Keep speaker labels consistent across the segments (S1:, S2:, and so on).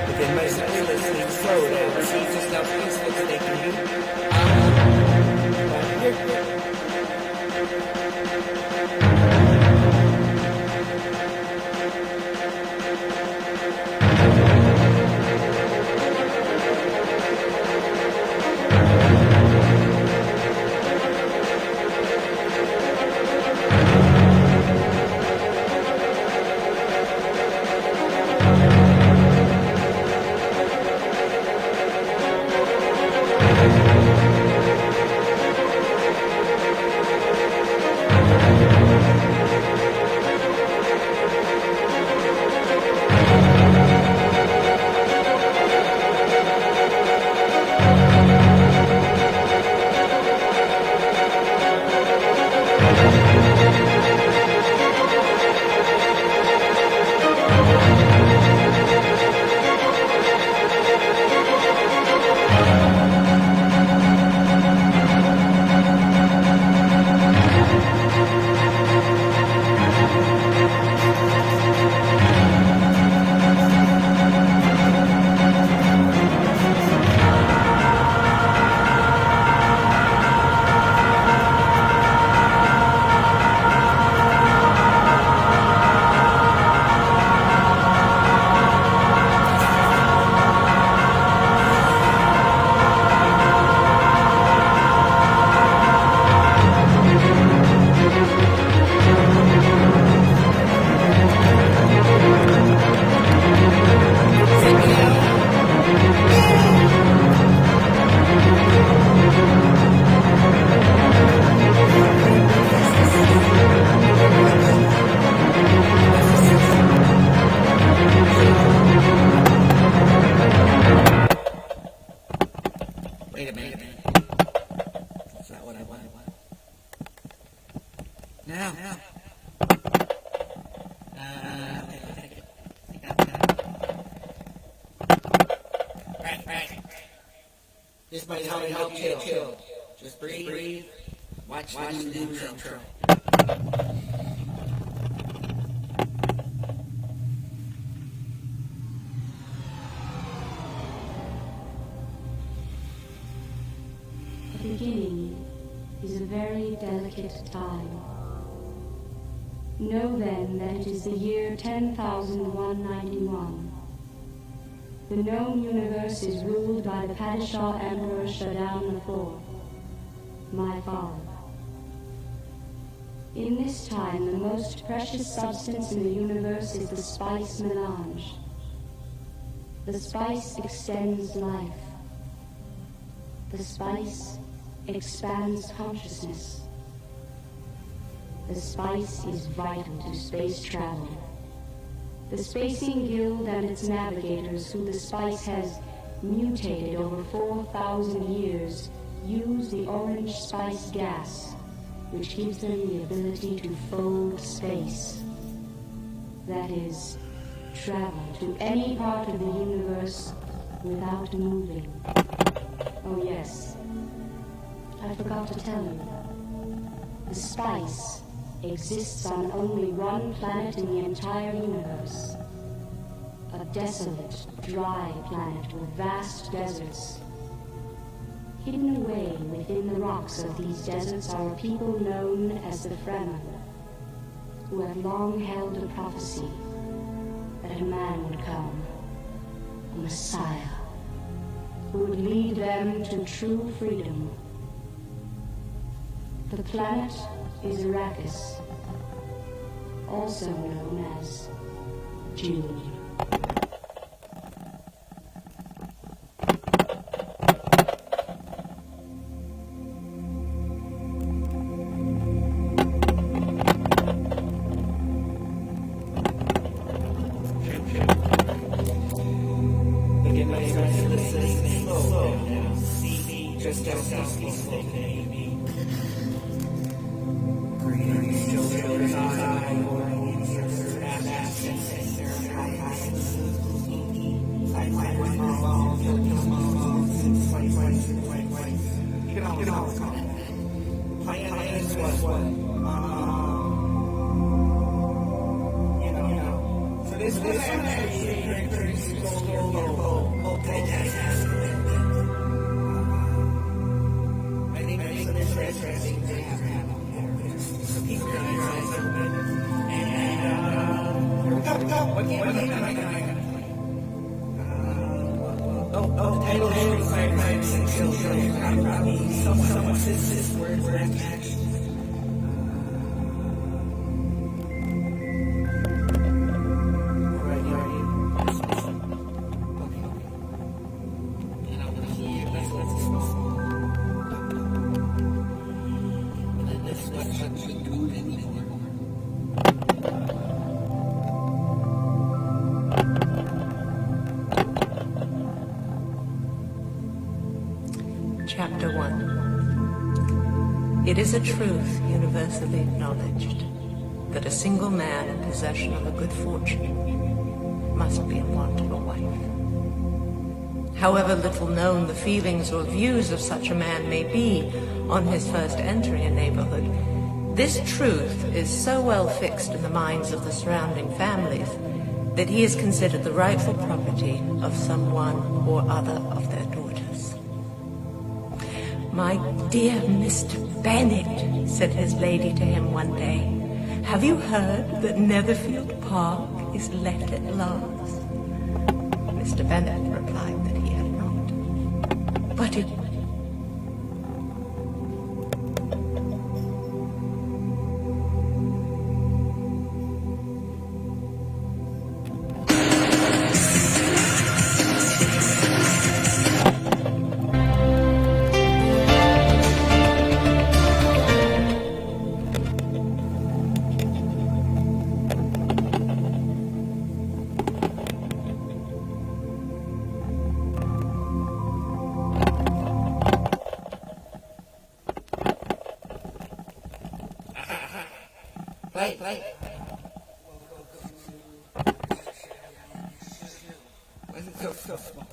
S1: Begin by simply listening. Slow down. See just how peaceful they can be. Wait a minute. That's not what I want. Now. Right. This might help chill. Just breathe. Watch the intro.
S2: The beginning is a very delicate time. Know then that it is the year 10,191. The known universe is ruled by the Padishah Emperor Shaddam IV, my father. In this time, the most precious substance in the universe is the spice melange. The spice extends life. The spice expands consciousness. The spice is vital to space travel. The Spacing Guild and its navigators, who the spice has mutated over 4,000 years, use the orange spice gas, which gives them the ability to fold space. That is, travel to any part of the universe without moving. Oh yes, I forgot to tell you. The spice exists on only one planet in the entire universe. A desolate, dry planet with vast deserts. Hidden away within the rocks of these deserts are a people known as the Fremen, who have long held a prophecy that a man would come, a Messiah, who would lead them to true freedom. The planet is Arrakis, also known as June.
S1: Begin by listening slow now. See just how peaceful they may be. Greenery still filters on So this was actually pretty slow. The title is Crimes and Children. Probably someone says this word action.
S3: Chapter 1. It is a truth universally acknowledged that a single man in possession of a good fortune must be in want of a wife. However little known the feelings or views of such a man may be on his first entry a neighborhood, this truth is so well fixed in the minds of the surrounding families that he is considered the rightful property of some one or other of their daughters. "My dear Mr. Bennet," said his lady to him one day, "have you heard that Netherfield Park is let at last?" Mr. Bennet replied that he had not. "But it..."
S1: Play. Why is it so small?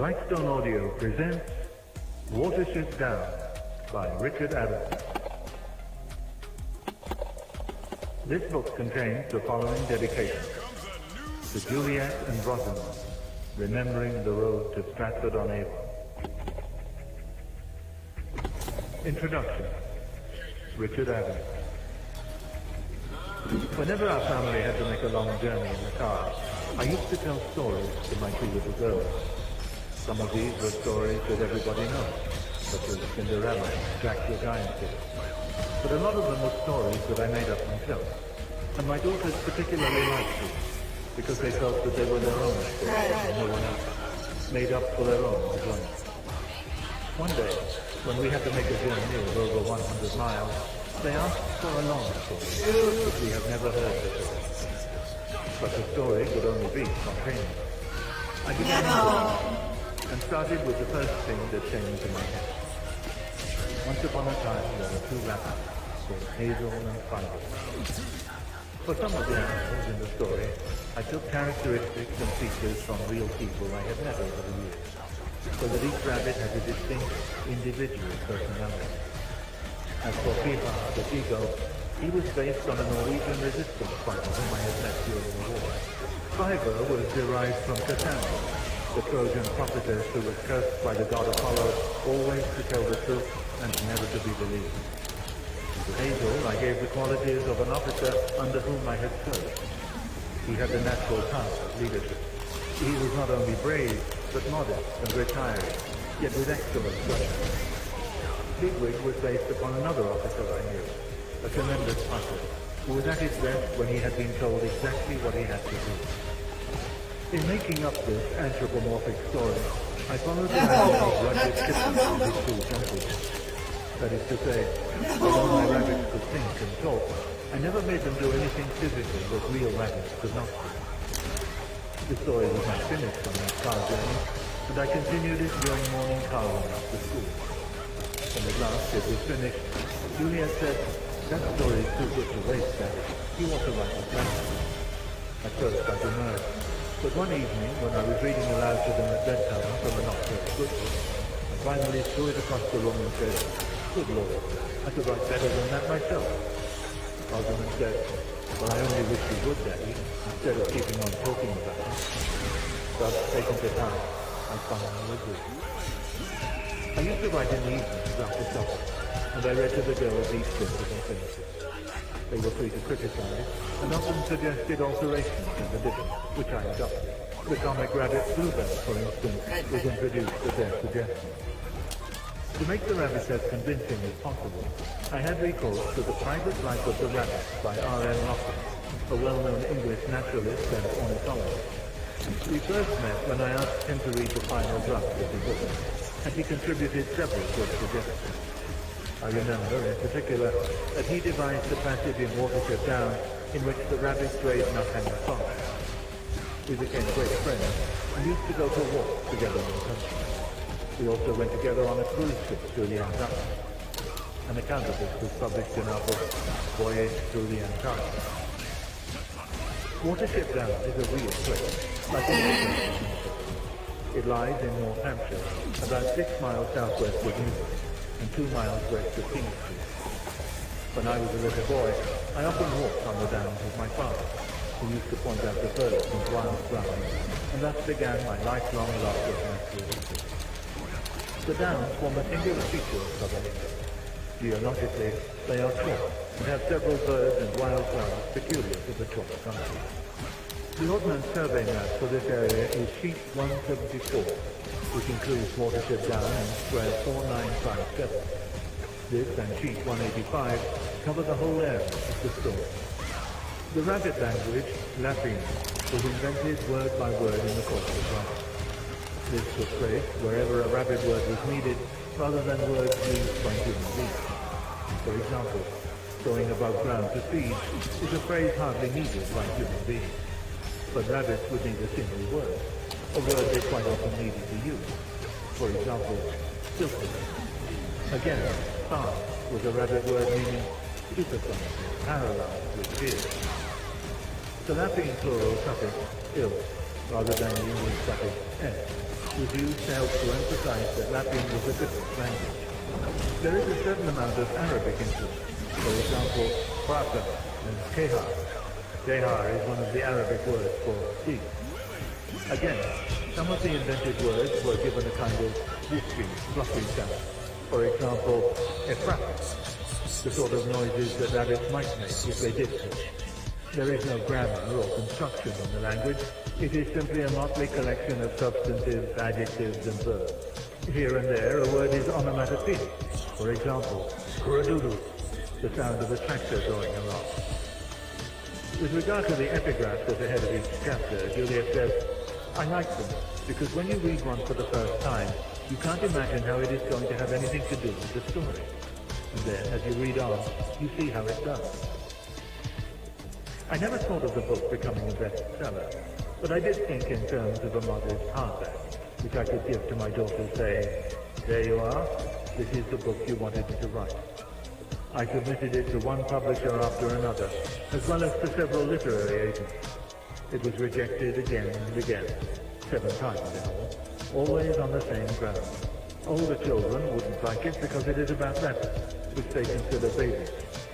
S4: Blackstone Audio presents Watership Down by Richard Adams. This book contains the following dedication: to Juliet and Rosamond, remembering the road to Stratford-on-Avon. Introduction. Richard Adams. Whenever our family had to make a long journey in the car, I used to tell stories to my two little girls. Some of these were stories that everybody knows, such as Cinderella and Jack the Giant Killer. But a lot of them were stories that I made up myself. And my daughters particularly liked these, because they felt that they were their own stories and no one else, made up for their own enjoyment. One day, when we had to make a journey of over 100 miles, they asked for a long story, which we have never heard before. But the story could only be spontaneous. I began and started with the first thing that came into my head. Once upon a time, there were two rabbits, called Hazel and Twilight. For some of the animals in the story, I took characteristics and features from real people I had met over the years, so that each rabbit has a distinct, individual personality. As for Piha, the eagle, he was based on a Norwegian resistance fighter whom I had met during the war. Fiber was derived from Cassandra, the Trojan prophetess who was cursed by the god Apollo always to tell the truth and never to be believed. To Hazel, I gave the qualities of an officer under whom I had served. He had the natural power of leadership. He was not only brave, but modest and retiring, yet with excellent judgment. Bigwig was based upon another officer I knew, a tremendous fighter, who was at his best when he had been told exactly what he had to do. In making up this anthropomorphic story, I followed the manner of rugged Kipling in his two jumpers. That is to say, although my rabbits could think and talk, I never made them do anything physical that real rabbits could not do. The story was not finished on that car journey, and I continued it during morning car run after school. When at last it was finished, Juliet said, "That story is too good to waste, Daddy. You ought to write a plan." At first I demurred, but one evening when I was reading aloud to them at bedtime from a not very good book, I finally threw it across the room and said, "Good Lord, I could write better than that myself." Rosamond said, "Well, I only wish you would, Daddy, instead of keeping on talking about it." Thus, taken to time, I finally agreed. I used to write in the evenings after supper, and I read to the girls each bit as I finished it. They were free to criticize, and often suggested alterations in the edition, which I adopted. The comic rabbit Bluebell, for instance, was introduced at their suggestion. To make the rabbits as convincing as possible, I had recourse to The Private Life of the Rabbit by R.M. Lockwood, a well-known English naturalist and ornithologist. We first met when I asked him to read the final draft of the book, and he contributed several good suggestions. I remember, in particular, that he devised a passage in Watership Down in which the rabbits raised Nottingham Forest. We became great friends and used to go for walks together in the country. We also went together on a cruise ship through the Antarctic. An account of this was published in our book, Voyage Through the Antarctic. Watership Down is a real place, like all the places. It lies in North Hampshire, about 6 miles southwest of Newbury, and 2 miles west of Kingston. When I was a little boy, I often walked on the downs with my father, who used to point out the birds and wild flowers, and thus began my lifelong love of natural history. The downs form a singular feature of Southern England. Geologically, they are short and have several birds and wild flowers peculiar to the short country. The Ordnance Survey map for this area is sheet 174, which includes Watership Down and square 4957. This and sheet 185 cover the whole area of the story. The rabbit language, Lapine, was invented word by word in the course of writing. This took place wherever a rabbit word was needed, rather than words used by human beings. For example, going above ground to feed is a phrase hardly needed by human beings. But rabbits would need a single word, a word they quite often needed to use. For example, silky. Again, star was a rabbit word meaning supersonic, parallel with fear. The Lapine plural suffix il rather than the English suffix S, was used to help to emphasize that Latvian was a different language. There is a certain amount of Arabic influence. For example, prata and kehar. Kehar is one of the Arabic words for steet. Again, some of the invented words were given a kind of whisky, fluffy sound. For example, efrap, the sort of noises that rabbits might make if they did so. There is no grammar or construction in the language. It is simply a motley collection of substantives, adjectives, and verbs. Here and there, a word is onomatopoeic. For example, kuradudu, the sound of a tractor going along. With regard to the epigraphs at the head of each chapter, Juliet says, I like them, because when you read one for the first time, you can't imagine how it is going to have anything to do with the story. And then, as you read on, you see how it does. I never thought of the book becoming a bestseller, but I did think in terms of a modest hardback, which I could give to my daughter saying, there you are, this is the book you wanted me to write. I submitted it to one publisher after another, as well as to several literary agents. It was rejected again and again, 7 times in all, always on the same ground. Older children wouldn't like it because it is about rabbits, which they consider babies,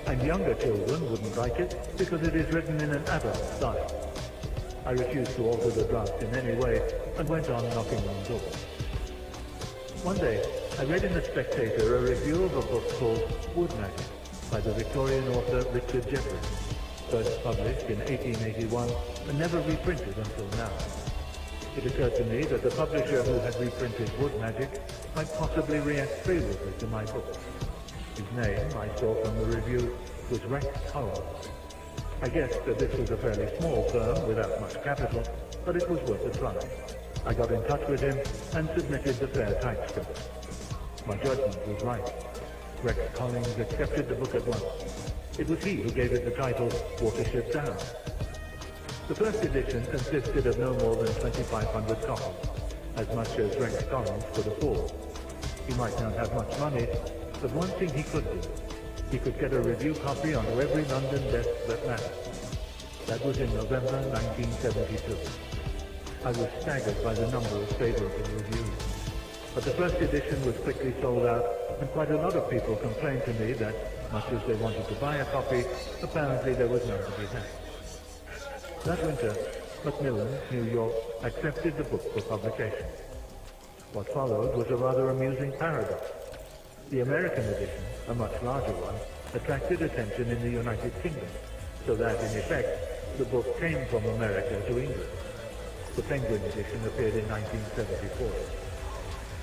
S4: and younger children wouldn't like it because it is written in an adult style. I refused to alter the draft in any way and went on knocking on doors. One day, I read in The Spectator a review of a book called Wood Magic by the Victorian author Richard Jefferies, first published in 1881 and never reprinted until now. It occurred to me that the publisher who had reprinted Wood Magic might possibly react favorably to my book. His name, I saw from the review, was Rex Collins. I guessed that this was a fairly small firm without much capital, but it was worth a try. I got in touch with him and submitted the fair typescript. My judgment was right. Rex Collins accepted the book at once. It was he who gave it the title Watership Down. The first edition consisted of no more than 2,500 copies, as much as Rex Collins could afford. He might not have much money, but one thing he could do. He could get a review copy onto every London desk that mattered. That was in November 1972. I was staggered by the number of favorable reviews. But the first edition was quickly sold out, and quite a lot of people complained to me that, much as they wanted to buy a copy, apparently there was none to be had. That winter, Macmillan, New York, accepted the book for publication. What followed was a rather amusing paradox. The American edition, a much larger one, attracted attention in the United Kingdom, so that, in effect, the book came from America to England. The Penguin edition appeared in 1974.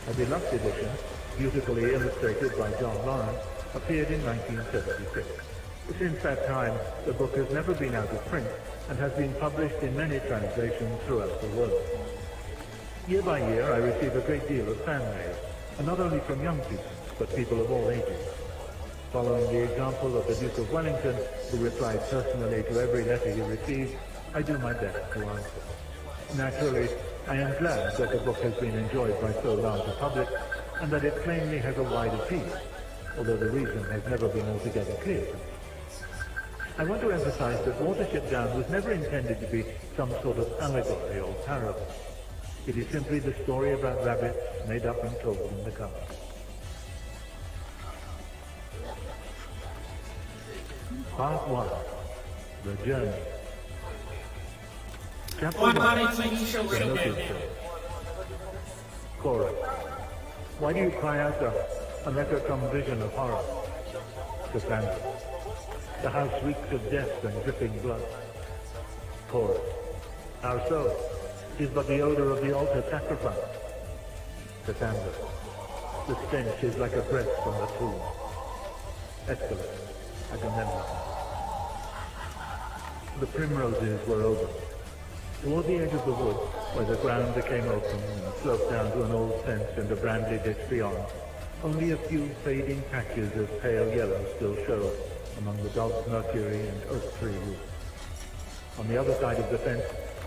S4: A deluxe edition, beautifully illustrated by John Lawrence, appeared in 1976. Since that time, the book has never been out of print and has been published in many translations throughout the world. Year by year, I receive a great deal of fan mail, and not only from young people, but people of all ages. Following the example of the Duke of Wellington, who replied personally to every letter he received, I do my best to answer. Naturally, I am glad that the book has been enjoyed by so large a public, and that it plainly has a wide appeal, although the reason has never been altogether clear to me. I want to emphasize that Watership Down was never intended to be some sort of allegory or parable. It is simply the story about rabbits made up and told in the car. Part 1. The Journey. Chapter 1. The Notice Show. Chorus. Why do you cry out and let there come vision of horror? Cassandra. The house reeks of death and dripping blood. Chorus. How so? It is but the odor of the altar sacrifice. Cassandra. The stench is like a breath from the tomb. Escalate. Agamemnon. The primroses were over. Toward the edge of the wood, where the ground became open and sloped down to an old fence and a brambly ditch beyond, only a few fading patches of pale yellow still showed among the dog's mercury and oak tree roots. On the other side of the fence,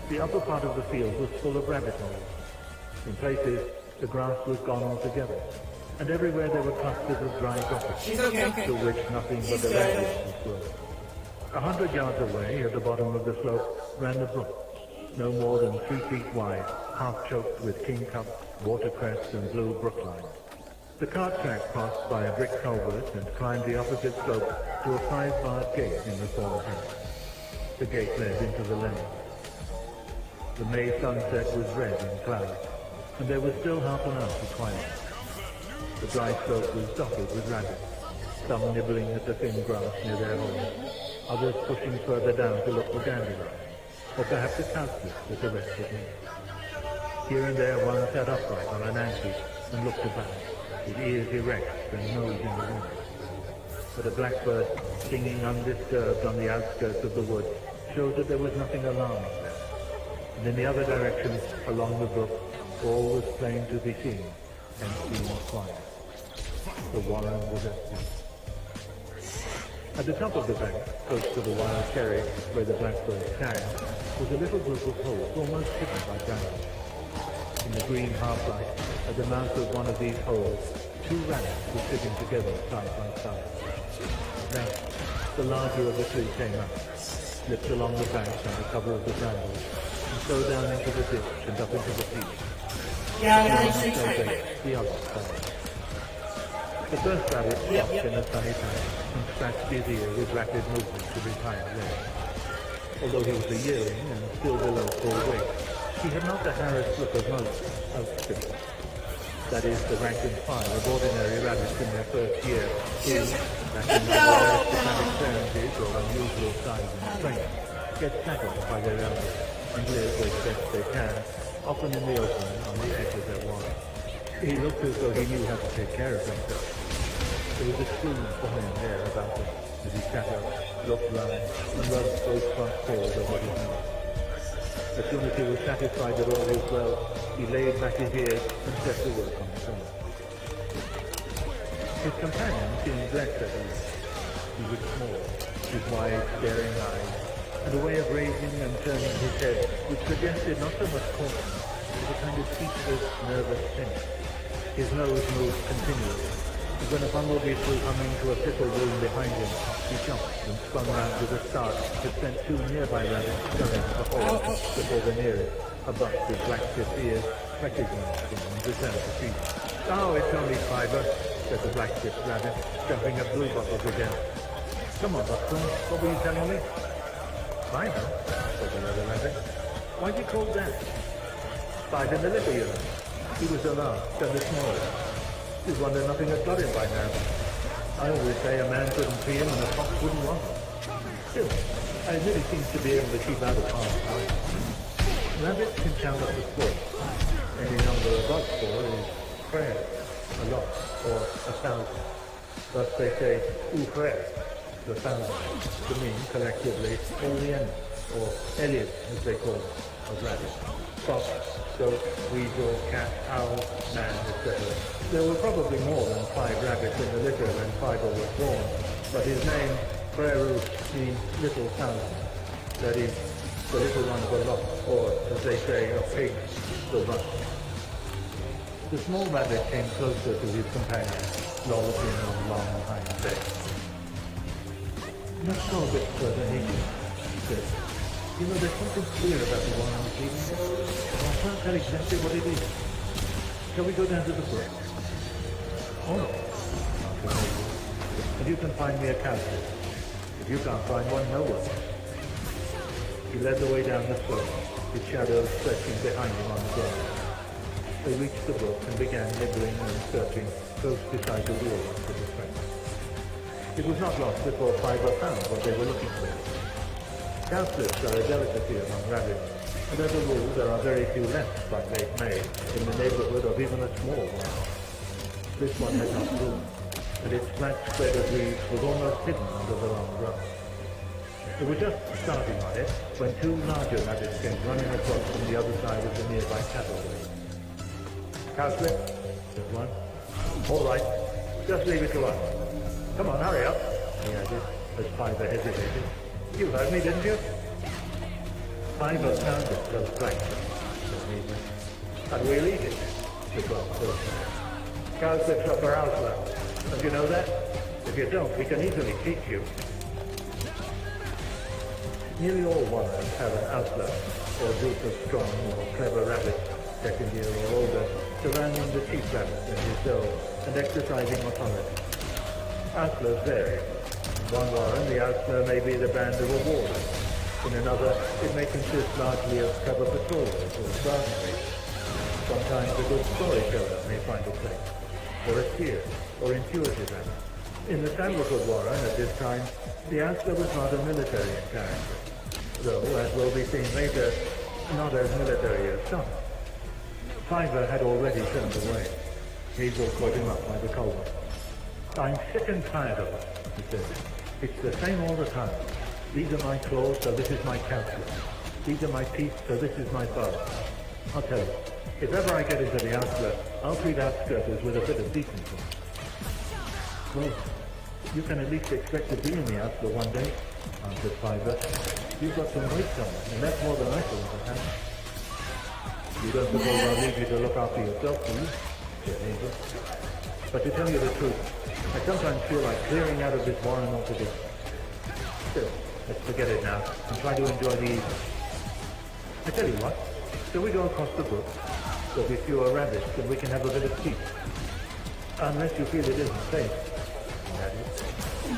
S4: the upper part of the field was full of rabbit holes. In places, the grass was gone altogether, and everywhere there were clusters of dry gossip, to which nothing but the rabbits was growing. 100 yards away, at the bottom of the slope, ran the brook. no more than 3 feet wide, half choked with kingcup, watercress, and blue brookline. The cart track crossed by a brick culvert and climbed the opposite slope to a 5-barred gate in the thorn hedge. The gate led into the lane. The May sunset was red in clouds, and there was still half an hour to twilight. The dry slope was dotted with rabbits, some nibbling at the thin grass near their homes, others pushing further down to look for dandelions, or perhaps a cowslip that the rest would need. Here and there one sat upright on an ant heap and looked about, with ears erect and nose in the wind. But a blackbird singing undisturbed on the outskirts of the wood showed that there was nothing alarming there. And in the other direction, along the brook, all was plain to be seen, and seemed quiet. The warren was at peace. At the top of the bank, close to the wild cherry where the blackbird sang, was a little group of holes almost hidden by brambles. In the green half-light, at the mouth of one of these holes, 2 rabbits were sitting together side by side. Then, the larger of the 2 came up, slipped along the bank under cover of the brambles, and so down into the ditch and up into the field. The other side. The first rabbit stopped in a sunny patch and scratched his ear with rapid movements of his hind leg. Although he was a yearling and still below full weight, he had not the harassed look of most outfitters. That is, the rank and file of ordinary rabbits in their first year, who, lacking either aristocratic parentage or unusual size and strength, get shackled by their elders and live as best they can, often in the open on the edge of their warren. He looked as though he knew how to take care of himself. There was a smooth buoyant air about him as he sat up, looked round, and rubbed both front paws over his nose. As soon as he was satisfied that all was well, he laid back his ears and set to work on his own. His companion seemed less at ease. He was small, with wide, staring eyes, and a way of raising and turning his head which suggested not so much caution, but a kind of ceaseless, nervous sense. His nose moved continually, and when a bumblebee flew humming to a thistle bloom behind him, he jumped and spun round with a start that sent 2 nearby rabbits scurrying to the hole before the nearest, a buck with black-tipped ears, recognized him and returned to feed. "Oh, it's only Fiver," said the black-tipped rabbit, jumping at blue bottles again. "Come on, Buckthorn, what were you telling me?" "Fiver?" said the other rabbit. "Why'd you call that?" "Five in the litter, you know." He was the last and the smallest. You'd wonder nothing had got him by now. I always say a man couldn't see him and a fox wouldn't want him. Still, I admit he seems to be able to keep out of harm's way. Rabbits can count up to 4. Any number above 4 is frère, a lot, or 1,000. Thus they say, ou frère, the 1,000, to mean collectively all the animals, or Elliot, as they call them, of rabbits. Fox, goat, weasel, cat, owl, man, etc. There were probably more than 5 rabbits in the litter when Fiver was born, but his name, Frère, means little thousand. That is, the little one of a lot, or, as they say, a pig, the runt. The small rabbit came closer to his companion, lolloping on long hind legs. "Let's go a bit further, Higgins," he said. "You know, there's something queer about the one I'm feeding. I can't tell exactly what it is. Shall we go down to the brook?" "Oh, no," answered Higgins. "And you can find me a cowslip. If you can't find one, no one." He led the way down the slope, his shadows stretching behind him on the ground. They reached the brook and began nibbling and searching close beside the wheel of the track. It was not long before Fiver found what they were looking for. Cowslips are a delicacy among rabbits, and as a rule there are very few left by late May in the neighborhood of even a small one. This one had not bloomed, and its flat spread of leaves was almost hidden under the long grass. They were just starting on it when 2 larger rabbits came running across from the other side of the nearby cattle lane. "Cowslip," said one. "All right, just leave it to us. Come on, hurry up," he added, as Fiver hesitated. "You heard me, didn't you?" "Fiver found it close by," said Needham. "And we'll eat it," said Bob Wilson. "Cowslips are for house. Don't you know that? If you don't, we can easily teach you." Nearly all warrens have an outlet, or a group of strong or clever rabbits, second year or older, surrounding the chief rabbit and his doe and exercising authority. Outlers vary. In one warren, the outlaw may be the band of a warder. In another, it may consist largely of clever patrollers or garden rangers. Sometimes a good storyteller may find a place, or a seer, or intuitive rabbit. In the Sandalwood warren at this time, the outlaw was rather military in character, though, as will be seen later, not as military as some. Fiver had already turned away. Hazel caught him up by the collar. "I'm sick and tired of it," he said. "It's the same all the time. These are my claws, so this is my calculus. These are my teeth, so this is my bow. I'll tell you, if ever I get into the outlet, I'll treat outskirters with a bit of decency." "Well, you can at least expect to be in the outlet one day," answered Fiver. "You've got some weight on it, and that's more than I thought would happen." "You don't suppose I'll leave you to look after yourself, do you?" said Hazel. "But to tell you the truth, I sometimes feel like clearing out of this warren altogether. Still, let's forget it now and try to enjoy the evening. I tell you what, shall we go across the brook? There'll be fewer rabbits and we can have a bit of peace. Unless you feel it isn't safe," he added.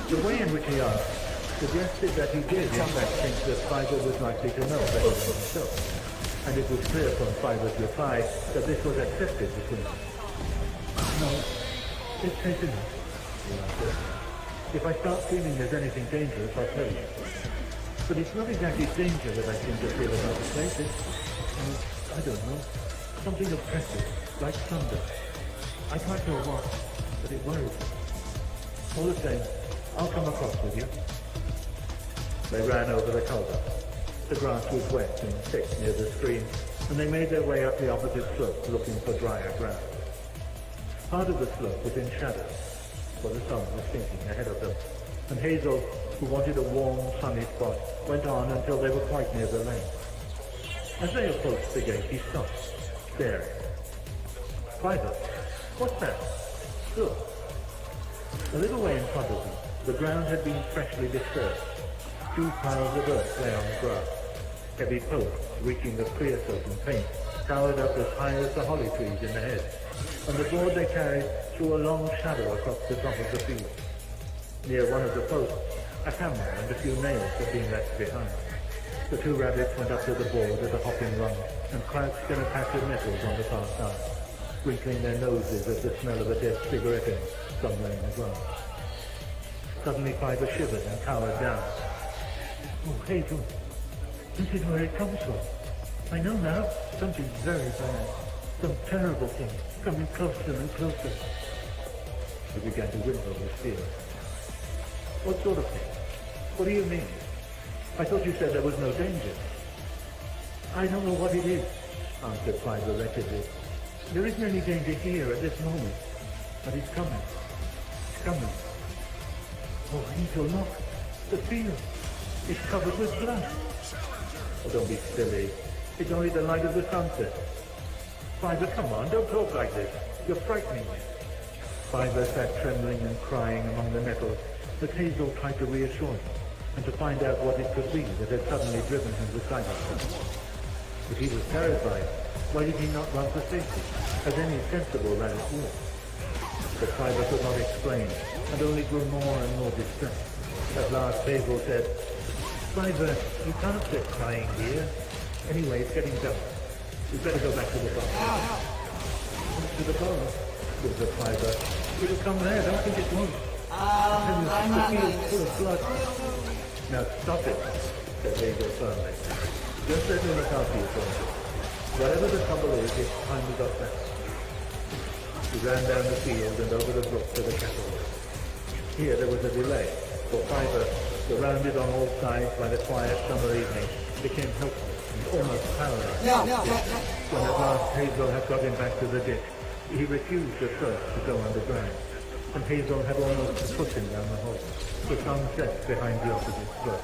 S4: The way in which he asked suggested that he did in fact think that Fiver was likely to know better than himself, and it was clear from Fiver's reply that this was accepted between them. "No, it's safe enough," he answered. "If I start feeling there's anything dangerous, I'll tell you. But it's not exactly danger that I seem to feel about the place. It's, I don't know, something oppressive, like thunder. I can't know what, but it worries me. All the same, I'll come across with you." They ran over the culvert. The grass was wet and thick near the stream, and they made their way up the opposite slope looking for drier ground. Part of the slope was in shadow, for the sun was sinking ahead of them, and Hazel, who wanted a warm, sunny spot, went on until they were quite near the lane. As they approached the gate, he stopped, staring. "Fiver, what's that? Look." A little way in front of them, the ground had been freshly disturbed. 2 piles of earth lay on the grass. Heavy posts, reeking of creosote and paint, towered up as high as the holly trees in the hedge, and the board they carried threw a long shadow across the top of the field. Near one of the posts, a hammer and a few nails had been left behind. The 2 rabbits went up to the board at a hopping run and crouched in a patch of nettles on the far side, wrinkling their noses at the smell of a dead cigarette end somewhere in the grass. Suddenly Fiver shivered and cowered down. "Oh, Hazel, this is where it comes from. I know now, something very bad. Some terrible thing, coming closer and closer." He began to whimper with fear. "What sort of thing? What do you mean? I thought you said there was no danger." "I don't know what it is," answered Fiver wretchedly. "There isn't any danger here at this moment, but it's coming. It's coming. Oh, Hazel, look, the field. It's covered with blood." "Oh, don't be silly. It's only the light of the sunset." "Fiver, come on, don't talk like this. You're frightening me." Fiver sat trembling and crying among the nettles, but Hazel tried to reassure him, and to find out what it could be that had suddenly driven him to Cybertron. If he was terrified, why did he not run for safety, as any sensible rabbit would? But Fiver could not explain, and only grew more and more distressed. At last Hazel said, "Fiver, you can't sit crying here. Anyway, it's getting dark. We'd better go back to the barn." "To the barn?" whispered Fiver. "It'll come there, don't think it won't. The field's full of blood." "Now stop it," said Hazel firmly. "Just let me look after you for a bit. Whatever the trouble is, it's time we got back." He ran down the field and over the brook to the cattle. Here there was a delay, for Fiver, surrounded on all sides by the quiet summer evening, became helpless and almost paralyzed. When at last Hazel had got him back to the ditch, he refused at first to go underground, and Hazel had almost pushed him down the hole. The sun set behind the opposite slope.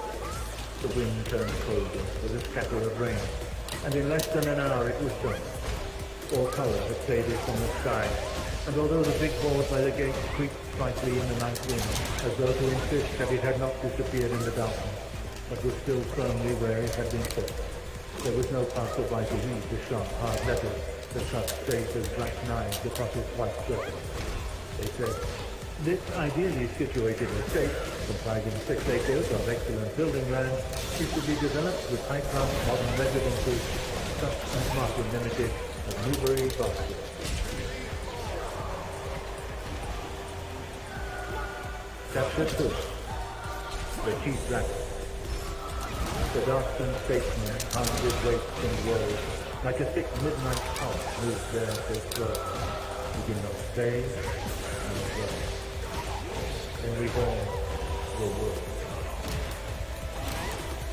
S4: The wind turned colder with a scatter of rain, and in less than an hour it was done. All colour had faded from the sky, and although the big board by the gate creaked slightly in the night wind, as though to insist that it had not disappeared in the darkness, but was still firmly where it had been put, There was no passerby to read the sharp, hard letters that cut straight as black knives across his white surface. They said, "This ideally situated estate, comprising 6 acres of excellent building land, is to be developed with high-class modern residences, such as Martin Limited of Newbury, Boston." Chapter 2. The Chief Rabbit. The darksome statesman hung his waist and rose, like a thick midnight cloud moved there so slow. He did not stay, and rose. Then reborn the world.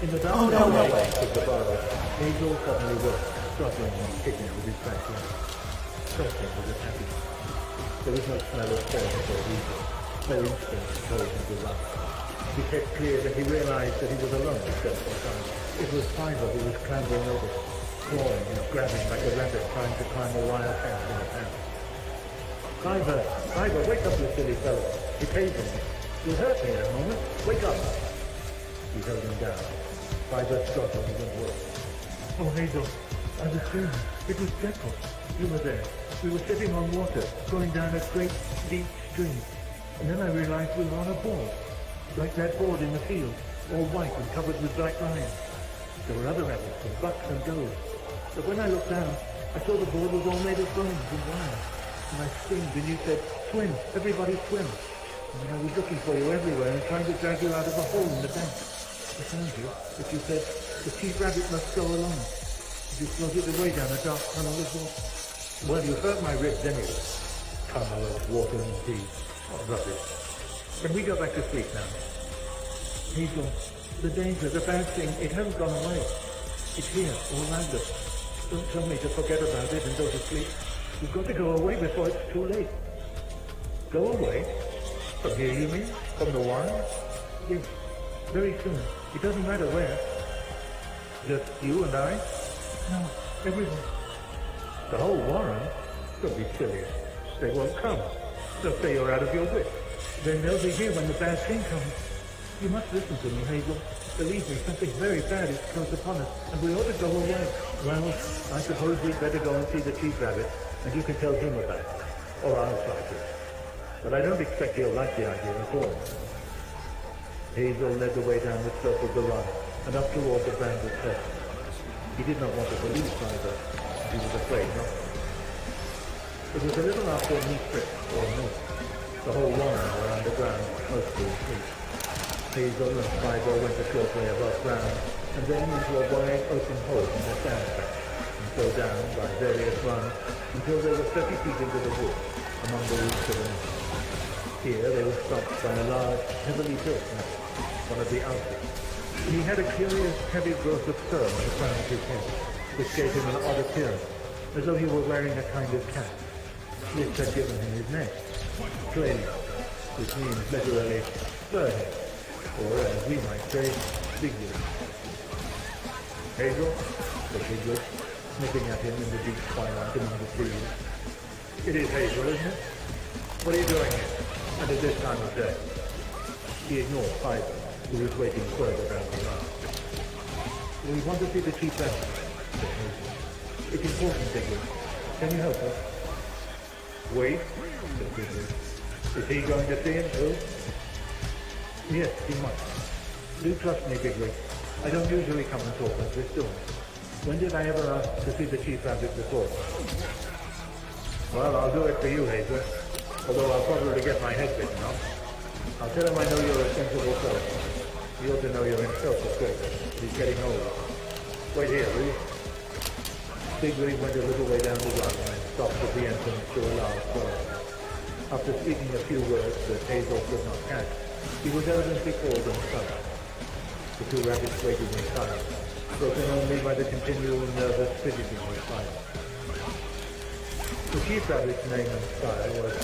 S4: In the dark hallway of the burrow, Hazel suddenly woke, struggling and kicking with his back leg. Something was attacking him. There was no smell of force or evil. No instinct told him to run. He kept clear that he realized that he was alone except for time. It was Fiver who was clambering over, clawing and grabbing like a rabbit trying to climb a wild cat in a pen. Fiver, wake up, you silly fellow. It's Hazel. You'll hurt me in a moment. Wake up. He held him down. Fiver struggled even worse. Oh, Hazel, I was dreaming. It was dreadful. You were there. We were sitting on water, going down a great, deep stream. And then I realized we were on a board. Like that board in the field, all white and covered with black lines. There were other rabbits and bucks and does. But when I looked down, I saw the board was all made of bones and wire. And I screamed and you said, "Swim, everybody swim." And I was looking for you everywhere and trying to drag you out of a hole in the bank. I found you, but you said, "The chief rabbit must go alone." You floated away down a dark tunnel of water. Well, you hurt my ribs anyway. Tunnel of water indeed. What rubbish. Can we go back to sleep now? Hazel, the danger, the bad thing, it hasn't gone away. It's here, all around us. Don't tell me to forget about it and go to sleep. We've got to go away before it's too late. Go away? From here, you mean? From the wild? Yes, very soon. It doesn't matter where. Just you and I? No, everyone. The whole warren? Don't be silly. They won't come. They'll say you're out of your wits. Then they'll be here when the bad thing comes. You must listen to me, Hazel. Believe me, something very bad is close upon us, and we ought to go away. Well, I suppose we'd better go and see the chief rabbit, and you can tell him about it. Or I'll try to. But I don't expect he'll like the idea at all. Hazel led the way down the slope of the run, and up toward the branded chest. He did not want to believe either. He was afraid not. It was a little after a meat trip, or noon. The whole warren were underground, mostly asleep. Hazel and Fiver went a short way above ground, and then into a wide open hole in the sandbank, and so down by various runs until they were 30 feet into the wood, among the roots of an oak. Here they were stopped by a large, heavily built man, one of the outfits. He had a curious, heavy growth of fur on the crown of his head, which gave him an odd appearance, as though he were wearing a kind of cap. This had given him his name, Clay, which means literally furhead, or as we might say, bigwig. Hazel, said Bigwig, sniffing at him in the deep twilight among the trees. It is Hazel, isn't it? What are you doing here? And at this time of day? He ignored Fiver, who was waiting further down the line. We want to see the chief rabbit, said Hazel. It's important, Bigwig. Can you help us? Wait, said Bigwig. Is he going to see him too? Yes, he must. Do trust me, Bigwig. I don't usually come and talk like this, do I? When did I ever ask to see the chief rabbit before? Well, I'll do it for you, Hazel. Although I'll probably get my head bitten off. I'll tell him I know you're a sensible fellow. He ought to know you're in self-disgrace. He's getting older. Wait here, will you? Bigwig went a little way down the run and stopped at the entrance to a large door. After speaking a few words that Hazel could not catch, he was evidently called and summoned. The two rabbits waited in silence, broken only by the continual nervous fidgeting of Fiver. The chief rabbit's name and style was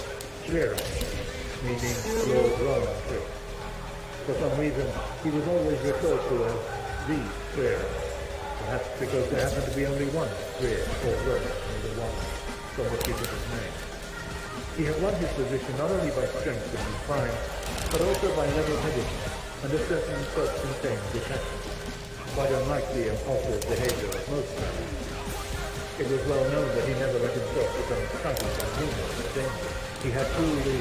S4: Clearer, meaning Lord Rowan Tree. For some reason, he was always referred to as the Clearer, perhaps because there happened to be only one Clear or Rowan near the one, from which he took his name. He had won his position not only by strength and refined, but also by level-headedness and a certain self-contained detachment. quite unlike the impulsive behavior of most rabbits. It was well known that he never let himself become excited by rumors or danger. He had truly,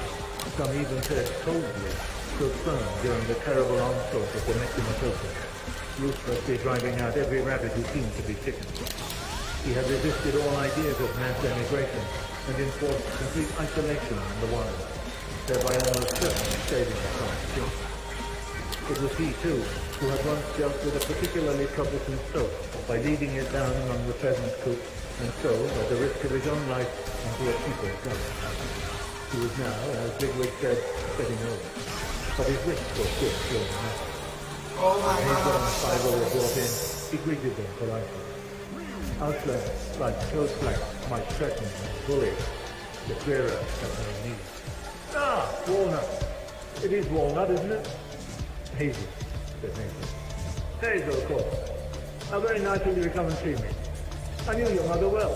S4: some even said coldly, stood firm during the terrible onslaught of the Mexican, ruthlessly driving out every rabbit who seemed to be sickened. He had resisted all ideas of mass emigration and enforced complete isolation in the wild, thereby almost certainly saving the farm. It was he, too, who had once dealt with a particularly troublesome stoat by leading it down among the pheasant coop, and so, at the risk of his own life, onto a people's gun. He was now, as Bigwig said, getting old, but his wits were still growing up. When his young Fiver were brought in, he greeted them politely. Outlaws, like close flanks, might threaten and bully the clearer at no need. Ah, Walnut. It is Walnut, isn't it? Hazel, said Hazel. Hazel, of course. How very nice of you to come and see me. I knew your mother well.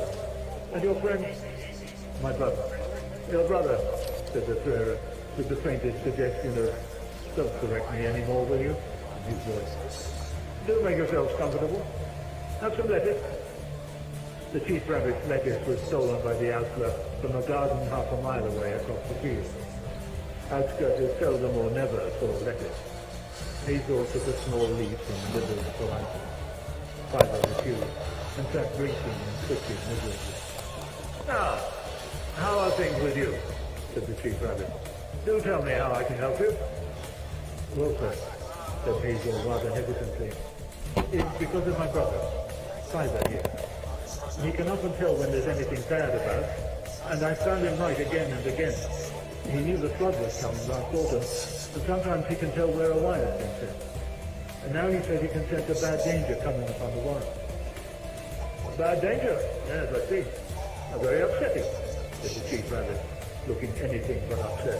S4: And your friend? My brother. Your brother, said the Threra, with the faintest suggestion of, don't correct me any more, will you? In his voice. Do make yourselves comfortable. Have some lettuce. The chief rabbit's lettuce was stolen by the outlaw from a garden half a mile away across the field. Outskirters seldom or never saw lettuce. Hazel took a small leaf and nibbled politely. Fiver refused, and sat drinking and twitching miserably. Now, how are things with you? Said the chief rabbit. Do tell me how I can help you. Well, sir, said Hazel rather hesitantly, it's because of my brother, Fiver here. He can often tell when there's anything bad about, and I found him right again and again. He knew the flood was coming last autumn, but sometimes he can tell where a wire's been sent. And now he says he can sense a bad danger coming upon the wire. A bad danger? Yes, I see. Very upsetting, said the chief rabbit, looking anything but upset.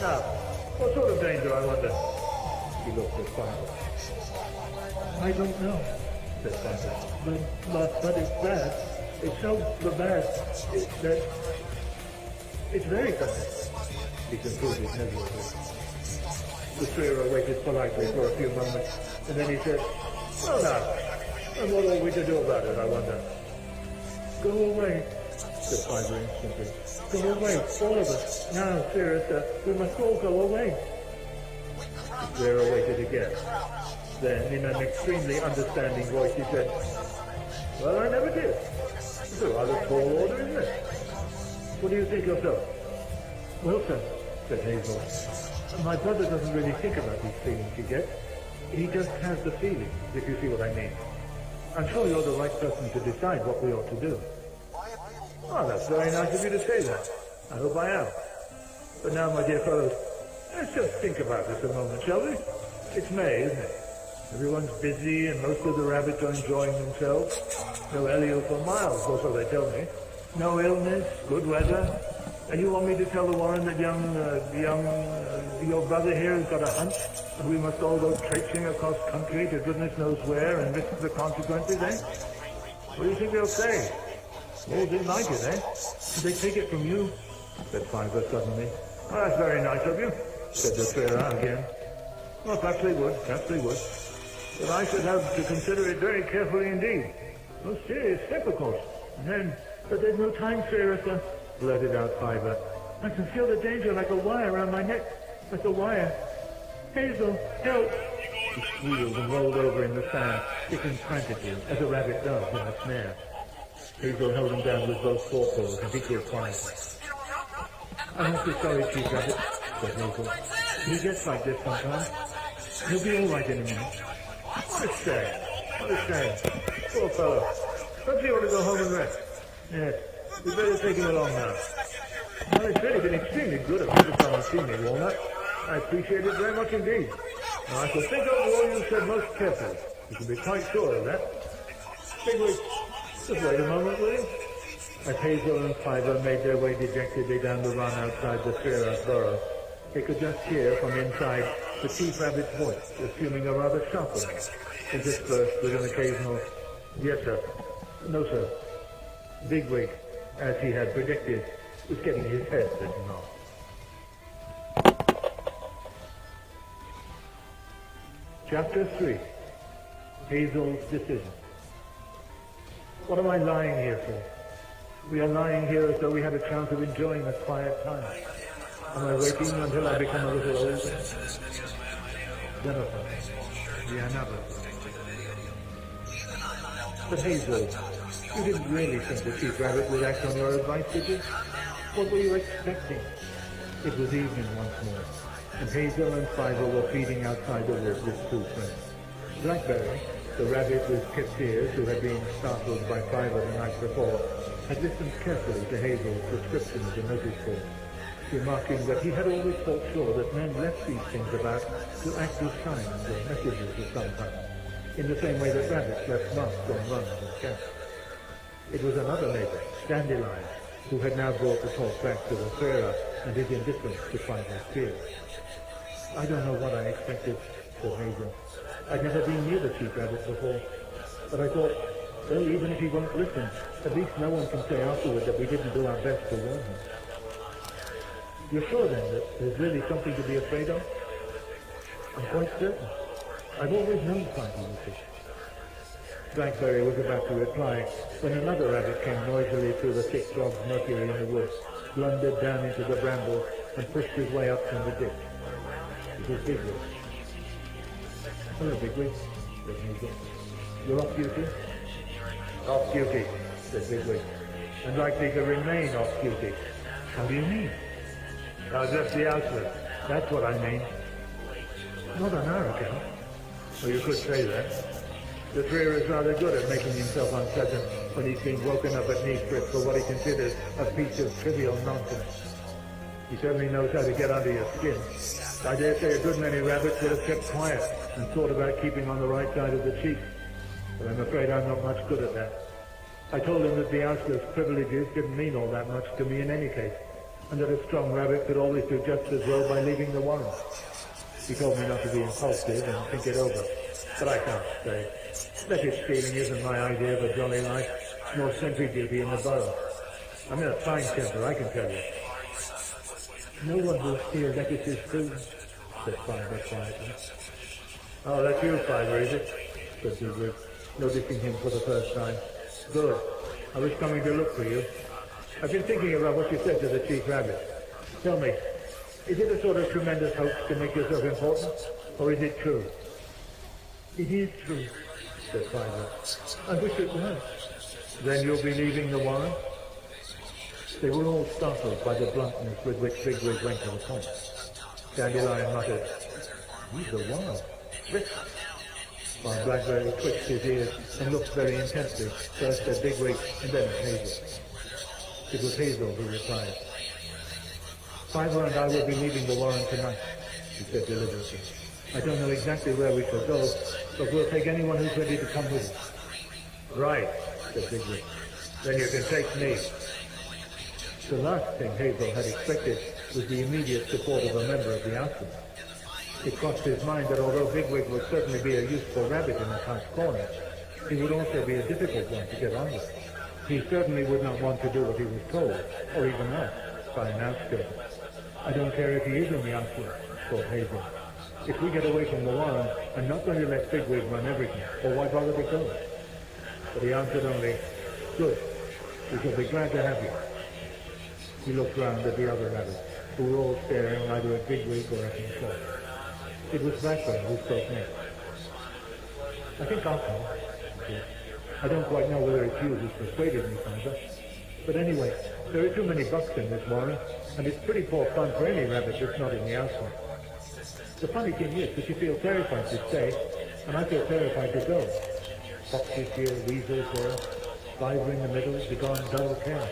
S4: Now, what sort of danger, I wonder? He looked at Fiver. I don't know, said Fiver. But it's bad. It's so bad that it's very bad, he concluded miserably. The Threra waited politely for a few moments, and then he said, well now, and what are we to do about it, I wonder? Go away, said Fiver instantly. Go away, all of us. Now, Threra, we must all go away. The Threra waited again. Then, in an extremely understanding voice, he said, well, I never did. It's a rather tall order, isn't it? What do you think yourself? Well, sir, said Hazel, my brother doesn't really think about these feelings you get. He just has the feeling, if you see what I mean. I'm sure you're the right person to decide what we ought to do. Oh, that's very nice of you to say that. I hope I am. But now, my dear fellows, let's just think about this a moment, shall we? It's May, isn't it? Everyone's busy and most of the rabbits are enjoying themselves. No Elio for miles, or so they tell me. No illness, good weather. And you want me to tell the Warren that your brother here has got a hunch, and we must all go traipsing across country to goodness knows where and risk the consequences, eh? What do you think they'll say? Oh, they like it, eh? Did they take it from you? Said Fiver suddenly. Oh, that's very nice of you, said the Threra again. Well, perhaps they would, But I should have to consider it very carefully indeed. No serious step, of course. And then, but there's no time, Threra, blurted out Fiver. I can feel the danger like a wire around my neck. Like a wire. Hazel, help! He squealed and rolled over in the sand, kicking frantically, as a rabbit does in a snare. Hazel held him down with both forepaws and he grew quiet. I'm awfully sorry, Chief Rabbit, said Hazel. He gets like this sometimes. He'll be all right in a minute. What a shame. Poor fellow. Don't you want to go home and rest? Yes. We'd better take him along now. Well, it's really been extremely good of you to come and see me, Walnut. I appreciate it very much indeed. Now, I shall think over all you said most carefully. You can be quite sure of that. Bigwig, just wait a moment, will you? As Hazel and Fiver made their way dejectedly down the run outside the Threra burrow, they could just hear from inside the chief rabbit's voice, assuming a rather sharp one, interspersed with an occasional, yes, sir, no, sir. Bigwig, as he had predicted, was getting his head bitten off. Chapter 3. Hazel's decision. What am I lying here for? We are lying here as though we had a chance of enjoying a quiet time. Am I waiting until I become a little older? Jennifer, the another. But Hazel, you didn't really think the Chief Rabbit would act on your advice, did you? What were you expecting? It was evening once more, and Hazel and Fiver were feeding outside the woods with two friends. Blackberry, the rabbit with tipped ears who had been startled by Fiver the night before, had listened carefully to Hazel's description of the notice board, remarking that he had always felt sure that men left these things about to act as signs or messages of some kind, in the same way that rabbits left marks on runs and cats. It was another neighbor, Dandelion, who had now brought the talk back to the Sarah and his indifference to Fiver's fear. I don't know what I expected, said Hazel. I'd never been near the Chief Rabbit before, but I thought, well, even if he won't listen, at least no one can say afterward that we didn't do our best to warn him. You're sure then that there's really something to be afraid of? I'm quite certain. I've always known Fiver was this. Blackberry was about to reply when another rabbit came noisily through the thick dog's mercury in the woods, blundered down into the brambles, and pushed his way up from the ditch. It was Bigwig. Hello, Bigwig, said Hazel. You're off duty? Off duty, said Bigwig, and likely to remain off duty. How do you mean? I've left the outlet. That's what I mean. Not on our account. Well, you could say that. The Trier is rather good at making himself unpleasant when he's been woken up at knee-strip for what he considers a piece of trivial nonsense. He certainly knows how to get under your skin. I dare say a good many rabbits would have kept quiet and thought about keeping on the right side of the chief. But I'm afraid I'm not much good at that. I told him that the ouster's privileges didn't mean all that much to me in any case, and that a strong rabbit could always do just as well by leaving the warren. He told me not to be impulsive and think it over, but I can't stay. Message stealing isn't my idea of a jolly life, nor sentry duty in the burrow. I'm in a fine temper, I can tell you. No one will steal Lettuce's food, said Fiver quietly. Oh, that's you, Fiver, is it? Said Bigwig, noticing him for the first time. Good. I was coming to look for you. I've been thinking about what you said to the Chief Rabbit. Tell me, is it a sort of tremendous hoax to make yourself important, or is it true? It is true, said Fiver. I wish it were. Then you'll be leaving the warren? They were all startled by the bluntness with which Bigwig went to the point. Dandelion muttered, "He's a warren. Rich." While Blackberry twitched his ears and looked very intensely, first at Bigwig and then at Hazel. It was Hazel who replied. "Fiver and I will be leaving the warren tonight," he said deliberately. "I don't know exactly where we shall go, but we'll take anyone who's ready to come with us." "Right," said Bigwig. "Then you can take me." The last thing Hazel had expected was the immediate support of a member of the outfit. It crossed his mind that although Bigwig would certainly be a useful rabbit in a tight corner, he would also be a difficult one to get on with. He certainly would not want to do what he was told, or even asked, by an outsider. "I don't care if he is in the outfit," thought Hazel. "If we get away from the warren, I'm not going to let Bigwig run everything, or why bother to go?" But he answered only, "Good, we shall be glad to have you." He looked round at the other rabbits, who were all staring either at Bigwig or at himself. It was Blackberry who spoke next. "I think I'll come," he said. "I don't quite know whether it's you who's persuaded me, Fiver. But anyway, there are too many bucks in this warren, and it's pretty poor fun for any rabbit that's not in the outside. The funny thing is that you feel terrified to stay, and I feel terrified to go. Foxes here, weasels there, Fiver in the middle, the gone dull care."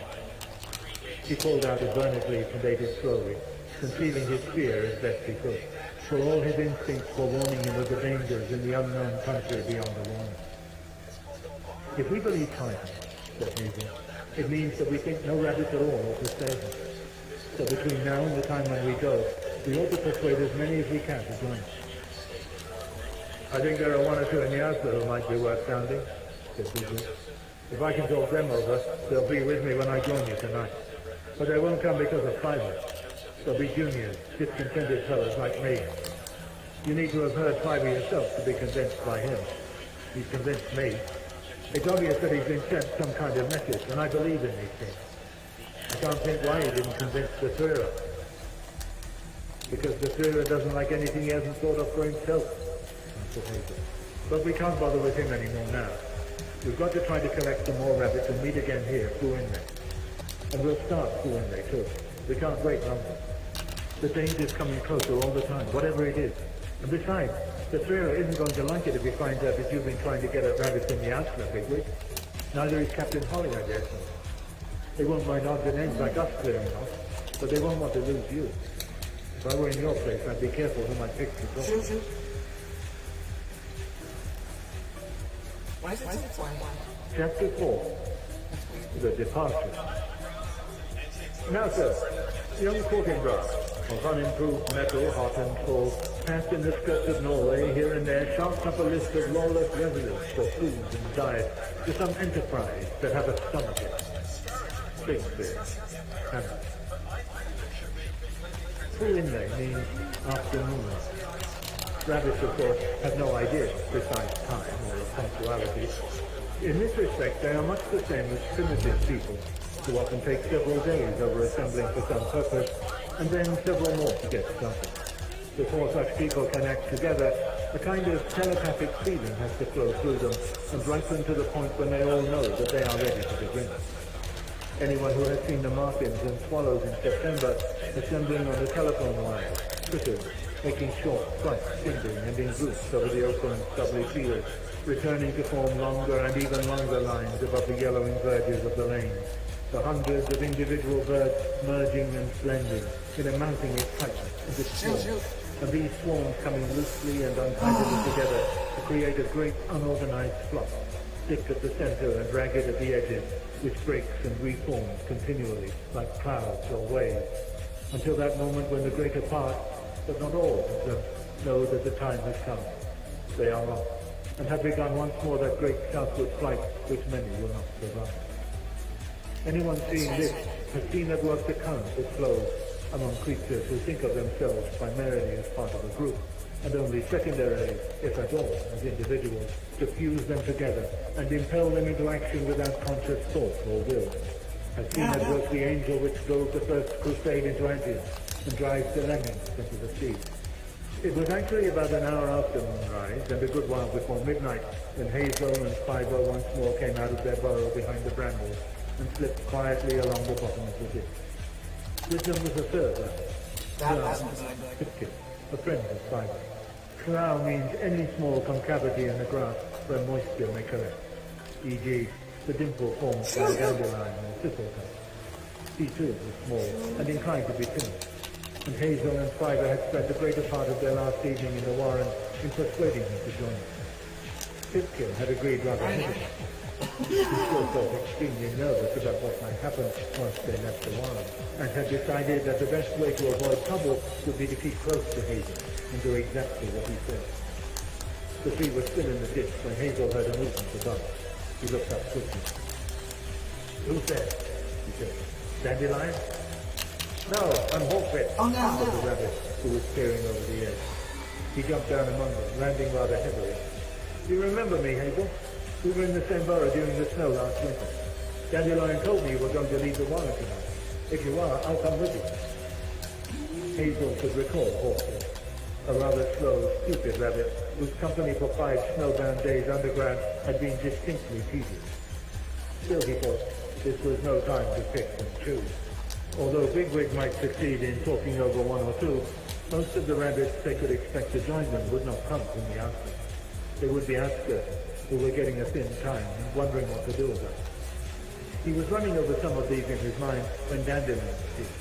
S4: He pulled out a burnet leaf and ate it slowly, concealing his fear as best he could, for all his instincts were warning him of the dangers in the unknown country beyond the warren. "If we believe Fiver," said Hazel, "it means that we think no rabbits at all ought to stay here. So between now and the time when we go, we ought to persuade as many as we can to join us." "I think there are one or two in the outfit who might be worth sounding," said Bigwig. "If I can talk them over, they'll be with me when I join you tonight. But they won't come because of Fiver. They'll be juniors, discontented fellows like me. You need to have heard Fiver yourself to be convinced by him. He's convinced me. It's obvious that he's been sent some kind of message, and I believe in these things. I can't think why he didn't convince the Thriller. Because the Thriller doesn't like anything he hasn't thought of for himself. But we can't bother with him anymore now. We've got to try to collect some more rabbits and meet again here, Fuinle. And we'll start Fuinle too. We can't wait longer. The danger's coming closer all the time, whatever it is. And besides, the Thriller isn't going to like it if he finds out that you've been trying to get at rabbits in the outlet, Bigwig. Neither is Captain Holly, I guess. They won't mind odds and ends like us clearing off, but they won't want to lose you. If I were in your place, I'd be careful whom I pick to talk.
S1: Why is it so quiet?
S4: Chapter 4. The Departure. Now, sir, young Fortinbras, of unimproved metal, hot and cold, passed in the skirts of Norway, here and there, sharps up a list of lawless residents for food and diet to some enterprise that have a stomach in. Shakespeare. Hamlet. Fuinle means afternoon. Rabbits, of course, have no idea of precise time or punctuality. In this respect, they are much the same as primitive people, who often take several days over assembling for some purpose, and then several more to get started. Before such people can act together, a kind of telepathic feeling has to flow through them and ripen to the point when they all know that they are ready to begin. Anyone who has seen the martins and swallows in September assembling on the telephone wire, critters, making short flights, singing and in groups over the open, stubbly fields, returning to form longer and even longer lines above the yellowing verges of the lanes, the hundreds of individual birds merging and blending in a mounting excitement into swarms, and these swarms coming loosely and untidily together to create a great unorganized flock, thick at the center and ragged at the edges, which breaks and reforms continually like clouds or waves, until that moment when the greater part, but not all of them, know that the time has come. They are off, and have begun once more that great southward flight which many will not survive. Anyone seeing this has seen at work the current that flows among creatures who think of themselves primarily as part of a group, and only secondarily, if at all, as individuals, to fuse them together and impel them into action without conscious thought or will. Has seen at work the angel which drove the first crusade into Antioch and drives the lemmings into the sea. It was actually about an hour after moonrise and a good while before midnight when Hazel and Fiver once more came out of their burrow behind the brambles and slipped quietly along the bottom of the ditch. With them was a third Pipkin, a friend of Fiver. Slough means any small concavity in the grass where moisture may collect, e.g. the dimple formed by a dandelion or thistleton. He too was small and inclined to be timid, and Hazel and Fiver had spent the greater part of their last evening in the warren in persuading him to join them. Pipkin had agreed rather hesitantly. He still felt extremely nervous about what might happen once they left the warren, and had decided that the best way to avoid trouble would be to keep close to Hazel and do exactly what he said. The three were still in the ditch when Hazel heard a movement above. He looked up quickly. "Who's there?" he said. "Dandelion?" "No, I'm Hawkbit," said the rabbit, who was peering over the edge. He jumped down among them, landing rather heavily. "Do you remember me, Hazel? We were in the same burrow during the snow last winter. Dandelion told me you were going to leave the warren tonight. If you are, I'll come with you." Hazel could recall Hawkbit, a rather slow, stupid rabbit whose company for 5 snowbound days underground had been distinctly tedious. Still, he thought, this was no time to pick and choose. Although Bigwig might succeed in talking over one or two, most of the rabbits they could expect to join them would not come from the outset. They would be outskirts, who were getting a thin time and wondering what to do about it. He was running over some of these in his mind when Dandelion appeared.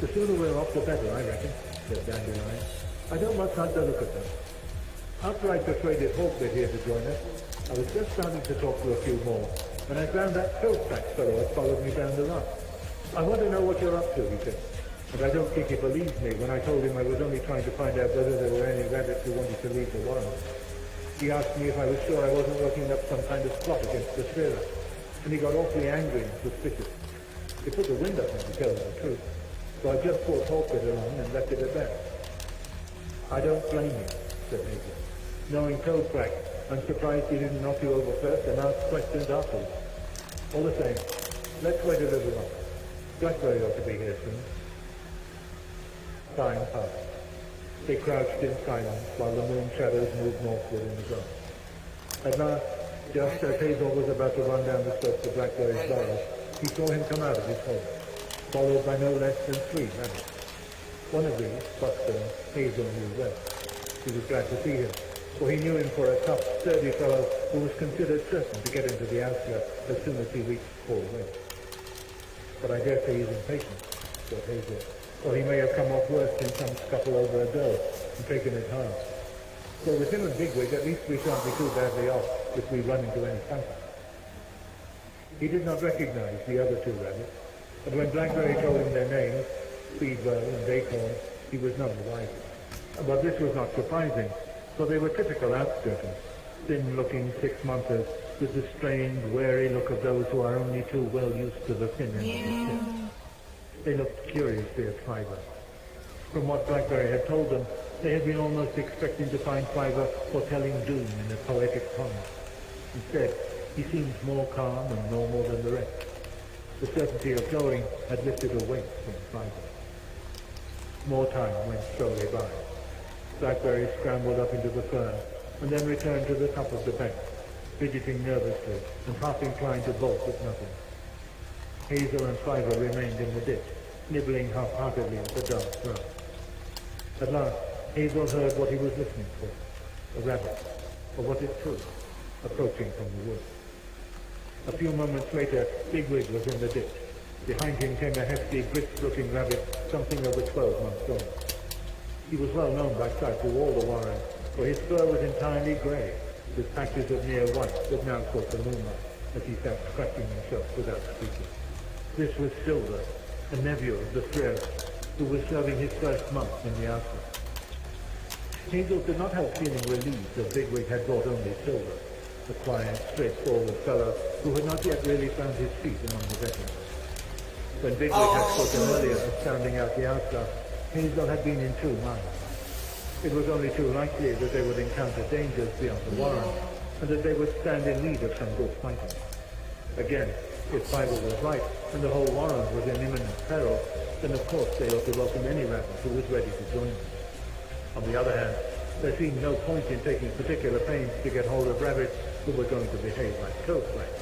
S4: "The sooner we're off, the better, I reckon," said Dandelion. "I don't much like the look of them." After I persuaded Hawkbit here to join us, I was just starting to talk to a few more, when I found that Philsack fellow had followed me down the run. "I want to know what you're up to," he said, and I don't think he believed me when I told him I was only trying to find out whether there were any rabbits who wanted to leave the warren. He asked me if I was sure I wasn't working up some kind of plot against the Thriller, and he got awfully angry and suspicious. He put the wind up me, to tell him the truth, so I just brought Hawkbit along and left it at that. "I don't blame you," said Hazel. Knowing Toad Black, I'm surprised he didn't knock you over first and ask questions afterwards. All the same, let's wait a little longer. Blackberry ought to be here soon. Time passed. They crouched in silence while the moon shadows moved northward in the dark. At last, just as Hazel was about to run down the steps of Blackberry's burrow, he saw him come out of his hole, followed by no less than 3 rabbits. One of these, Buckstone, Hazel knew well. He was glad to see him, for he knew him for a tough, sturdy fellow who was considered certain to get into the outskirts as soon as he reached Paul Way. But I dare say he's impatient, thought Hazel, or he may have come off worse in some scuffle over a doe and taken it hard. So with him and Bigwig, at least we shan't be too badly off if we run into any fighting. He did not recognize the other 2 rabbits, and when Blackberry told him their names, Speedwell and Acorn, he was none the wiser. But this was not surprising, for they were typical outskirters, thin-looking 6-monthers with the strained, wary look of those who are only too well used to the thin end of the stick. They looked curiously at Fiver. From what Blackberry had told them, they had been almost expecting to find Fiver foretelling doom in a poetic tongue. Instead, he seemed more calm and normal than the rest. The certainty of going had lifted a weight from Fiver. More time went slowly by. Blackberry scrambled up into the fern, and then returned to the top of the bank, fidgeting nervously and half inclined to bolt at nothing. Hazel and Fiver remained in the ditch, nibbling half-heartedly at the dark grass. At last, Hazel heard what he was listening for, a rabbit, or was it 2, approaching from the woods. A few moments later, Bigwig was in the ditch. Behind him came a hefty, brisk-looking rabbit, something over 12 months old. He was well known by sight to all the warren, for his fur was entirely grey, with patches of near white that now caught the moonlight as he sat scratching himself without speaking. This was Silver, a nephew of the Friar, who was serving his first month in the outlet. Hazel could not help feeling relieved that Bigwig had brought only Silver, the quiet, straightforward fellow who had not yet really found his feet among the veterans. When Bigwig had spoken earlier of sounding out the outlaw, Hazel had been in 2 minds. It was only too likely that they would encounter dangers beyond the warren, and that they would stand in need of some good fighting. Again, if Fiver was right, and the whole warren was in imminent peril, then of course they ought to welcome any rabbit who was ready to join them. On the other hand, there seemed no point in taking particular pains to get hold of rabbits who were going to behave like Toad Black.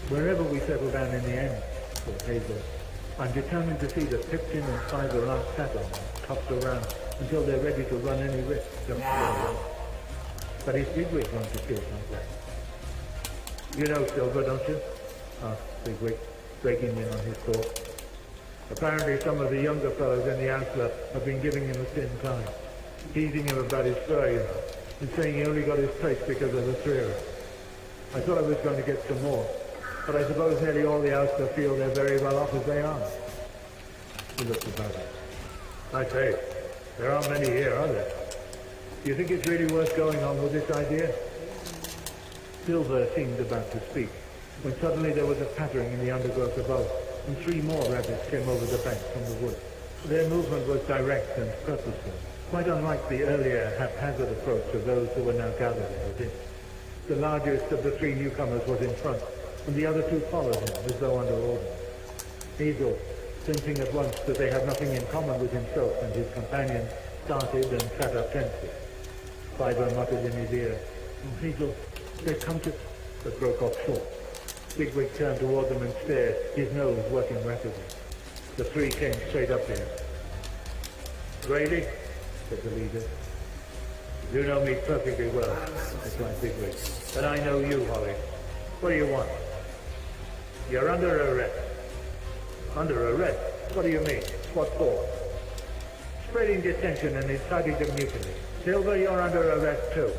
S4: Wherever we settle down in the end, thought Hazel, I'm determined to see that Pipkin and Fiver aren't sat on and tossed around until they're ready to run any risk just to get away. But is Bigwig going to feel like that? You know Silver, don't you? Asked Bigwig, breaking in on his thought. Apparently some of the younger fellows in the outlet have been giving him a thin time, teasing him about his fur, you know, and saying he only got his place because of the 3 of us. I thought I was going to get some more, but I suppose nearly all the outlet feel they're very well off as they are. He looked about him. I say, there aren't many here, are there? Do you think it's really worth going on with this idea? Silver seemed about to speak, when suddenly there was a pattering in the undergrowth above, and 3 more rabbits came over the bank from the wood. Their movement was direct and purposeful, quite unlike the earlier haphazard approach of those who were now gathered in the ditch. The largest of the 3 newcomers was in front, and the other 2 followed him as though under orders. Hazel, sensing at once that they had nothing in common with himself and his companion, started and sat up tensely. Fiver muttered in his ear, "Oh, Hazel, they've come to..." but broke off short. Bigwig turned toward them and stared, his nose working rapidly. The 3 came straight up to him. "Grady," said the leader. "You know me perfectly well," replied Bigwig. "And I know you, Holly. What do you want?" "You're under arrest." "Under arrest? What do you mean? What for?" "Spreading dissension and inciting to mutiny. Silver, you're under arrest too,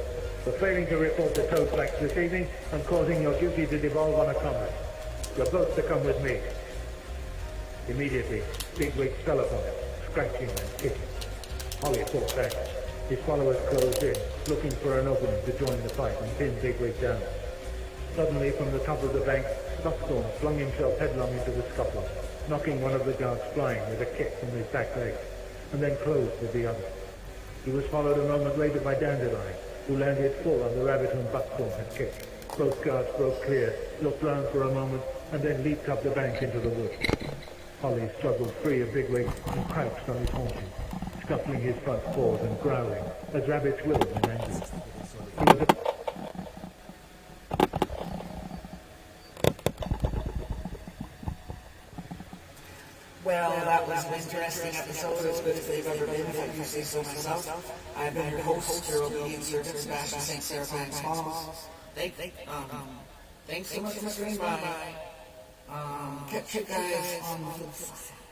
S4: for failing to report the Toad Blacks this evening and causing your duty to devolve on a comrade. You're both to come with me." Immediately, Bigwig fell upon him, scratching and kicking. Holly fought back. His followers closed in, looking for an opening to join the fight and pin Bigwig down. Suddenly, from the top of the bank, Buckthorn flung himself headlong into the scuffle, knocking one of the guards flying with a kick from his back leg, and then closed with the other. He was followed a moment later by Dandelion, who landed full on the rabbit whom Buckthorn had kicked. Both guards broke clear, looked round for a moment, and then leaped up the bank into the woods. Holly struggled free of Bigwig and crouched on his haunches, scuffling his front paws and growling, as rabbits will when angry. He was a
S5: Well, that was an interesting episode, as good as they've ever been, if I can say so myself. I've been your host, your obedient servant, Sebastian St. Seraphine's Mom. Thanks so much for swinging by. Catch you guys on the flip side.